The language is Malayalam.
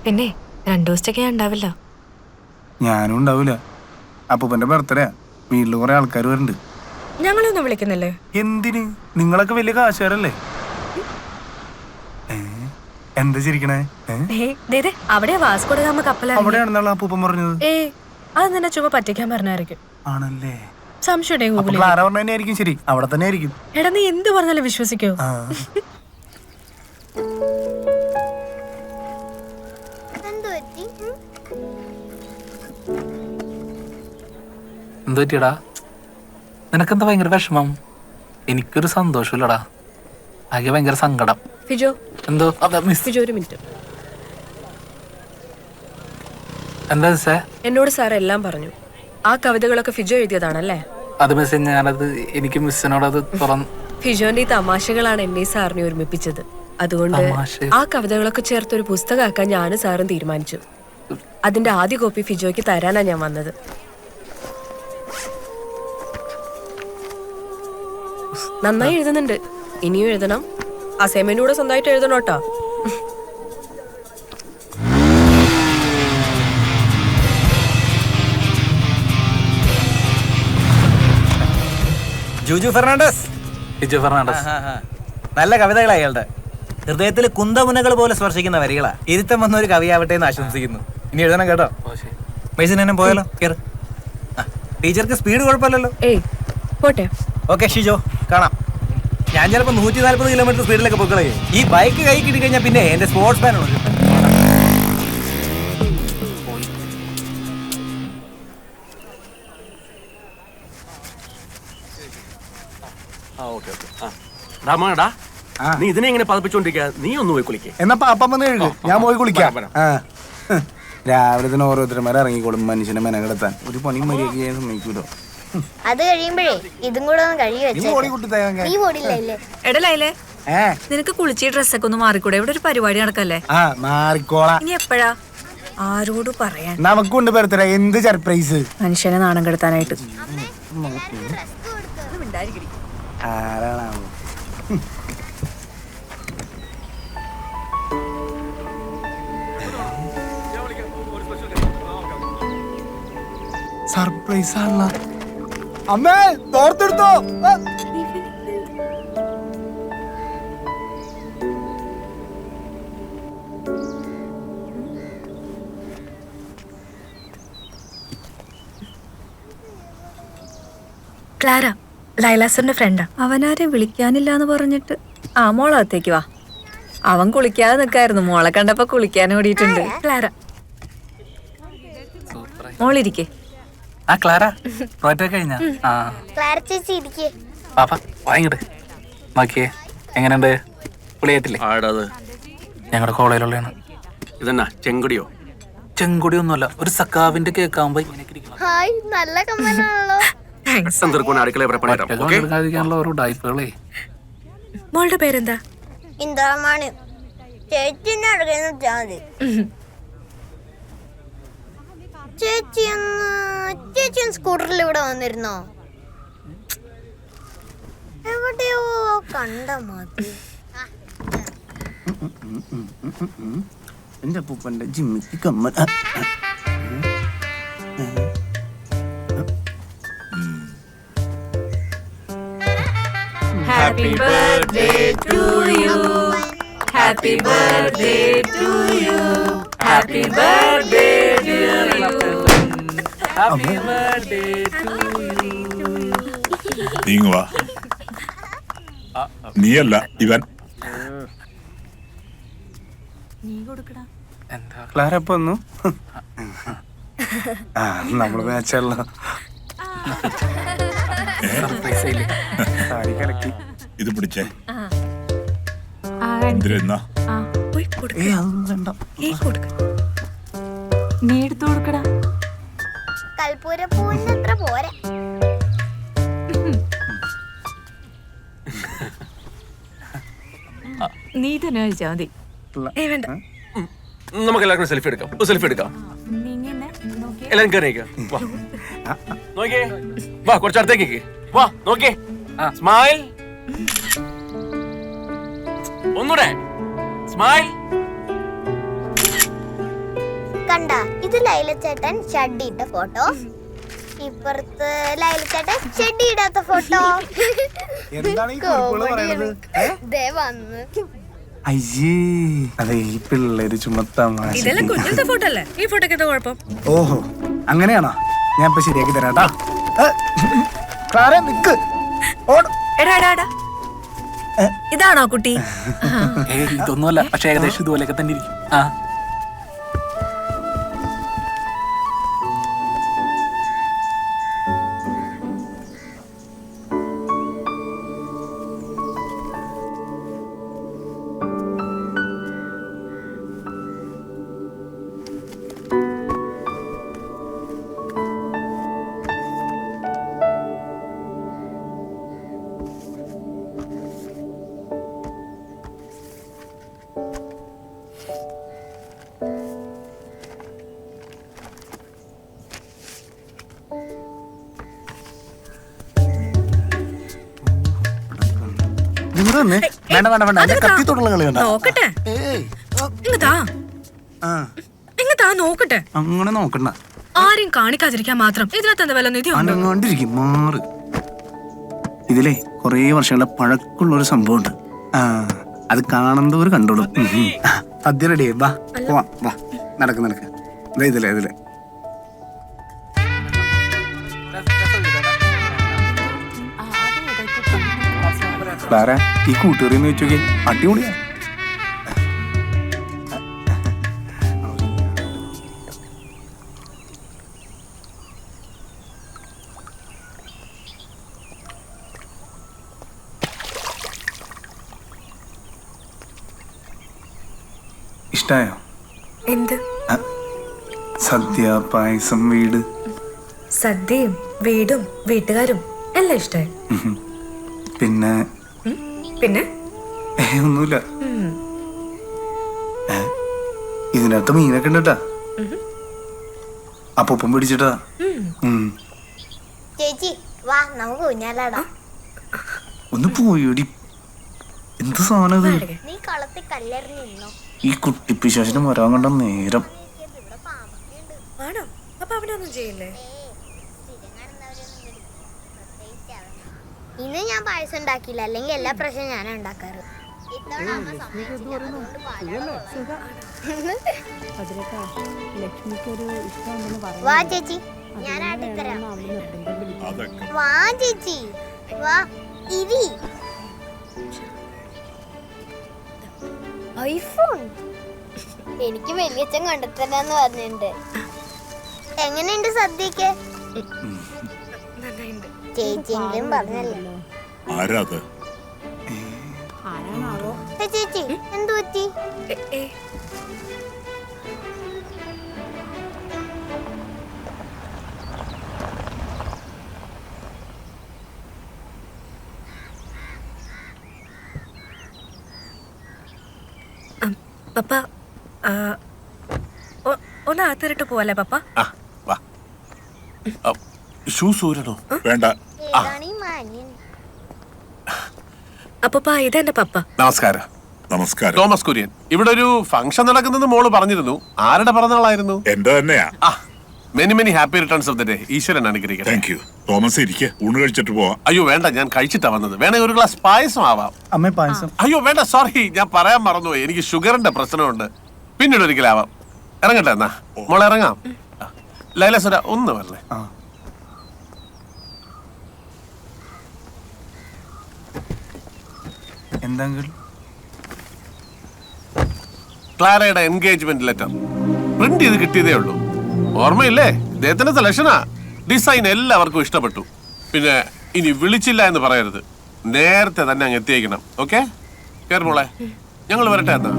പിന്നെ 2 ദിവസത്തേക്ക് ഞാൻ ഉണ്ടാവില്ല. ഞാനും ഉണ്ടാവില്ല. അപ്പൂപ്പന്റെ ബർത്ത്ഡേ. വീട്ടില് കുറെ ആൾക്കാർ വരുന്നുണ്ട്. ഞങ്ങളൊന്നും വിളിക്കുന്നില്ലേ? എന്തിന്? നിങ്ങളൊക്കെ വലിയ കാശുകാരല്ലേ? എന്താ ചിരിക്കണേ? അവിടെ വാസ്കോ ഡ ഗാമ കപ്പൽ അവിടെയാണെന്നുള്ള അപ്പൂപ്പൻ പറഞ്ഞത്. അത് തന്നെ ചുമ്മാ പറ്റിക്കാൻ പറഞ്ഞായിരിക്കും. ആണല്ലേ? സംശയം ആരാ പറഞ്ഞായിരിക്കും ശരി. അവിടെ തന്നെ ആയിരിക്കും. എടാ നീ എന്ത് പറഞ്ഞാലും വിശ്വസിക്കോ? എന്ത് പറ്റിയടാ? നിനക്കെന്താ ഭയങ്കര വിഷമം? എനിക്കൊരു സന്തോഷമില്ലടാ, ആകെ ഭയങ്കര സങ്കടം. ഫിജോ എന്തോ ഫിജോ ഒരു മിനിറ്റ്. എന്താ സേ? എന്നോട് സാർ എല്ലാം പറഞ്ഞു. ആ കവിതകളൊക്കെ ഫിജോ എഴുതിയതാണല്ലേ? അത് മിസ്, ഞാനത് എനിക്ക് മിസ്സിനോടത് തുറന്നു. ഫിജോന്റെ ഈ തമാശകളാണ് എന്നെ സാറിനെ ഒരുമിപ്പിച്ചത്. അതുകൊണ്ട് ആ കവിതകളൊക്കെ ചേർത്തൊരു പുസ്തകമാക്കാൻ ഞാനും സാറും തീരുമാനിച്ചു. അതിന്റെ ആദ്യ കോപ്പി ഫിജോയ്ക്ക് തരാനാ ഞാൻ വന്നത്. നന്നായി എഴുതുന്നുണ്ട്, ഇനിയും എഴുതണം. അസൈൻമെന്റ് കൂടെ സ്വന്തമായിട്ട് എഴുതണോട്ടോ. ജൂജു ഫെർണാണ്ടസ്. നല്ല കവിതകളാ അയാളുടെ. ഹൃദയത്തിൽ കുന്തമുനകൾ പോലെ സ്പർശിക്കുന്ന വരികളാ. ഇരുത്തം വന്ന ഒരു കവിയാവട്ടെ എന്ന് ആശംസിക്കുന്നു. ഇനി എഴുതണം കേട്ടോ. മൈസിനെ പോയാലോ? കേറ്. ടീച്ചർക്ക് സ്പീഡ് കുഴപ്പമില്ലല്ലോ? പോട്ടെ. ഓക്കെ ഷിജോ, കാണാം. ഞാൻ ചിലപ്പോൾ 140 കിലോമീറ്റർ സ്പീഡിലൊക്കെ പോയിക്കളേ. ഈ ബൈക്ക് കൈ കിട്ടി കഴിഞ്ഞാൽ പിന്നെ എന്റെ സ്പോർട്സ് ഫാൻ ഉണ്ട്. നീ ഇതിനെ എങ്ങനെ പതിപ്പിച്ചോണ്ടിരിക്കുക? നീ ഒന്ന് പോയി കുളിക്കേ. എന്നാ പാപ്പ വന്ന് എഴുതും, ഞാൻ പോയി കുളിക്കാം. രാവിലെ തന്നെ ഓരോരുത്തരന്മാരെ ഇറങ്ങിക്കോളും മനുഷ്യനെ മെനകെടുത്താൻ. ഒരു പണിയും മര്യാദ ചെയ്യാൻ സമ്മതിക്കൂലോ. അത് കഴിയുമ്പോഴേ ഇതും കൂടെ ഒന്ന് എടലേ, നിനക്ക് കുളിച്ച് ഡ്രസ്സൊക്കെ ഒന്ന് മാറിക്കൂടെ? ഇവിടെ ഒരു പരിപാടി നടക്കല്ലേ? മാറിക്കോളാം. ഇനി എപ്പോഴാ? ആരോട് പറയാൻ? നമുക്കുണ്ട് ബർത്ത്ഡേ. എന്ത് സർപ്രൈസ്? മനുഷ്യനെ നാണം കെടുത്താനായിട്ട്. ആരാണാവോ? സർപ്രൈസ് ആണല്ലോ. അമ്മേ തോർത്തെടുത്തോ? ക്ലാര, ലൈലാസറിന്റെ ഫ്രണ്ടാ. അവനാരെ വിളിക്കാനില്ലാന്ന് പറഞ്ഞിട്ട് മോളകത്തേക്ക് വാ. അവൻ കുളിക്കാതെ നിൽക്കായിരുന്നു. മോളെ കണ്ടപ്പോ കുളിക്കാൻ ഓടിയിട്ടുണ്ട്. ക്ലാര, മോളിരിക്കേ. ക്ലാര കഴിഞ്ഞ പാപ്പ വാങ്ങിട്ട് നോക്കിയേ. എങ്ങനെയുണ്ട്? പുളിയായിട്ടില്ലേ? ഞങ്ങളുടെ കോളേജിലുള്ളതാണ്. ഇതെന്നാ ചെങ്കുടിയോ? ചെങ്കുടിയൊന്നുമല്ല, ഒരു സക്കാവിന്റെ കേക്കാവുമ്പോ അടുക്കള ഓരോ ഡൈപ്പുകളേ. മോളുടെ പേരെന്താ? ചേച്ചി സ്കൂട്ടറിൽ ഇവിടെ വന്നിരുന്നോ? എവിടെയോ കണ്ട മതി. എന്റെ പൂപ്പന്റെ ജിമ്മിക്ക് കമ്മൽ. Happy birthday to you. Happy birthday to you. Happy birthday to you. Happy birthday to you. നീങ്ങുവാ. നീയല്ല ഇവൻ. ക്ലാര എപ്പോ വന്നു? നമ്മള് മാച്ചല്ല. ഇത് പിടിച്ചേ. എന്തിനാ? നീ എടുത്തു കൊടുക്കടാ. കൽപ്പൂരപ്പൂവിന് അത്ര പോരാ. നീ തന്നെ കഴിച്ചാ മതി. വേണ്ട, നമുക്ക് എല്ലാവർക്കും സെൽഫി എടുക്കാം. സെൽഫി എടുക്കാം. എല്ലാരും കയറിയേക്ക്. നോക്കിയേ, വാ കുറച്ച് അടുത്തേക്ക് വാ. നോക്കിയേ, സ്മൈൽ. ഒന്നൂടെ സ്മൈൽ. കണ്ട, ഇത് ലൈലച്ചേട്ടൻ ഷഡ്ഡിയിട്ട ഫോട്ടോ, ഇപ്പുറത്ത് ലൈലച്ചേട്ടൻ ഷഡ്ഡിയിടാത്ത ഫോട്ടോ. എന്താണ് ഈ കുറിപ്പുകള് പറയണത്? ദേ വന്ന്. അയ്യേ, അതെ ഈ പിള്ളേര് ചുമത്താൻ. ഇതെല്ലാം കുഞ്ഞിലത്തെ ഫോട്ടോ അല്ലേ? ഈ ഫോട്ടോക്ക് എന്താ കുഴപ്പം? ഓഹോ, അങ്ങനെയാണോ? ഞാൻ ഇപ്പൊ ശരിയാക്കി തരാട്ടാ. ക്ലാര നിക്ക്. എടാ എടാ എടാ, ഇതാണോ കുട്ടി? ഇതൊന്നുമല്ല, പക്ഷെ ഏകദേശം ഇതുപോലെയൊക്കെ തന്നെ ഇരിക്കും. ആ വേണ്ട വേണ്ട വേണ്ട, എന്റെ കത്തി തൊട്ടുള്ള കളി വേണ്ട. നോക്കട്ടെ, ഏയ്, ആ, ഇങ്ങത്താ നോക്കട്ടെ. അങ്ങനെ നോക്കണ്ട. ആരെയും കാണിക്കാതിരിക്കാൻ മാത്രം ഇതിനകത്ത് എന്താ വല്ല നിധി ഉണ്ടോ? അനങ്ങാണ്ടിരിക്കും, മാറ്. ഇതിലേ കൊറേ വർഷങ്ങളുടെ പഴക്കമുള്ള ഒരു സംഭവം ഉണ്ട്. ആ, അത് കാണുന്നവർ കണ്ടോളും. സദ്യ റെഡി, വാ പോവാം, വാ നടക്ക് നടക്ക്. ഇതിലേ ഇതിലേ ക്ലാര, ഈ കൂട്ടുകാരിന്ന് വെച്ചോക്കെ അടിപൊളിയാ. ഇഷ്ടായോ? എന്ത്? സദ്യ, പായസം, വീട്. സദ്യയും വീടും വീട്ടുകാരും എല്ലാം ഇഷ്ടായി. പിന്നെ പിന്നെ ഒന്നുമില്ല. ഇതിനകത്ത് മീനൊക്കെ ഉണ്ടട്ടാ. അപ്പം പിടിച്ചിട്ടാ. ചേച്ചി വാ, നമുക്ക് ഊഞ്ഞാലാടാം. ഒന്ന് പോയോടി. എന്ത് സാധനം ഇത്? നീ കളത്തിൽ കല്ലെറിഞ്ഞ് നിന്നോ. ഈ കുട്ടിപ്പിശാചിന് വരാൻ കണ്ട നേരം. ഇവിടെ പാമ്പൊക്കെ ഉണ്ട്. ആണോ? അപ്പൊ അവനൊന്നും ചെയ്യില്ലേ? ഇന്ന് ഞാൻ പായസം ഉണ്ടാക്കിയില്ല, അല്ലെങ്കിൽ എല്ലാ പ്രശ്നം ഞാനാ ഉണ്ടാക്കാറ്. ഇത്തവണ അമ്മ സമ്മതിച്ചില്ല, അതുകൊണ്ട് പാലാണ് ഉള്ളത്. വാ ചേച്ചി, ഞാൻ ആട്ടിത്തരാം. അതൊക്കെ വാ ചേച്ചി, വാ ഇരി. ഐഫോൺ എനിക്ക് വലിയച്ഛൻ കണ്ടെത്തരാന്ന് പറഞ്ഞിട്ടുണ്ട്. എങ്ങനെയുണ്ട് സദ്യക്ക്? ചേച്ചിയെങ്കിലും പറഞ്ഞല്ലോ. ആരാത്? ചേച്ചി എന്തു പറ്റി? പപ്പ ഒന്ന് അകത്തിട്ട് പോവല്ലേ പപ്പ? ഷൂസ് ഊരണോ? വേണ്ട. ഏതാണ് ഈ മാന്യൻ? അപ്പ ഇതെന്റെ പപ്പ. നമസ്കാരം. നമസ്കാരം. തോമസ് കുര്യൻ. ഇവിടെ ഒരു ഫംഗ്ഷൻ നടക്കുന്നത് മോള് പറഞ്ഞിരുന്നു. ആരുടെ പിറന്നാളായിരുന്നു? എന്റെ തന്നെയാ. Many many happy returns of the day. ഈശ്വരൻ അനുഗ്രഹിക്കട്ടെ. Thank you. തോമസ് ഇരിക്കെ, ഊണ് കഴിച്ചിട്ട് പോവാ. അയ്യോ വേണ്ട, ഞാൻ കഴിച്ചിട്ടാ വന്നത്. വേണേ ഒരു ഗ്ലാസ് പായസം ആവാം. അമ്മ പായസം. അയ്യോ വേണ്ട, സോറി, ഞാൻ പറയാൻ മറന്നുപോയി. എനിക്ക് ഷുഗറിന്റെ പ്രശ്നമുണ്ട്. പിന്നീട് ഒരിക്കലാവാം. ഇറങ്ങട്ടെ എന്നാ മോളെ, ഇറങ്ങാം. ലൈലസുര ഒന്ന് വരണേ. എന്താ ക്ലാരയുടെ എൻഗേജ്മെന്റ് ലെറ്റർ പ്രിന്റ് ചെയ്ത് കിട്ടിയതേ ഉള്ളൂ. ഓർമ്മയില്ലേ? ഇദ്ദേഹത്തിന്റെ സെലക്ഷനാ. ഡിസൈൻ എല്ലാവർക്കും ഇഷ്ടപ്പെട്ടു. പിന്നെ ഇനി വിളിച്ചില്ല എന്ന് പറയരുത്. നേരത്തെ തന്നെ അങ്ങ് എത്തിയേക്കണം. ഓക്കെ? കേറ് മോളെ, ഞങ്ങൾ വരട്ടെ എന്നാ.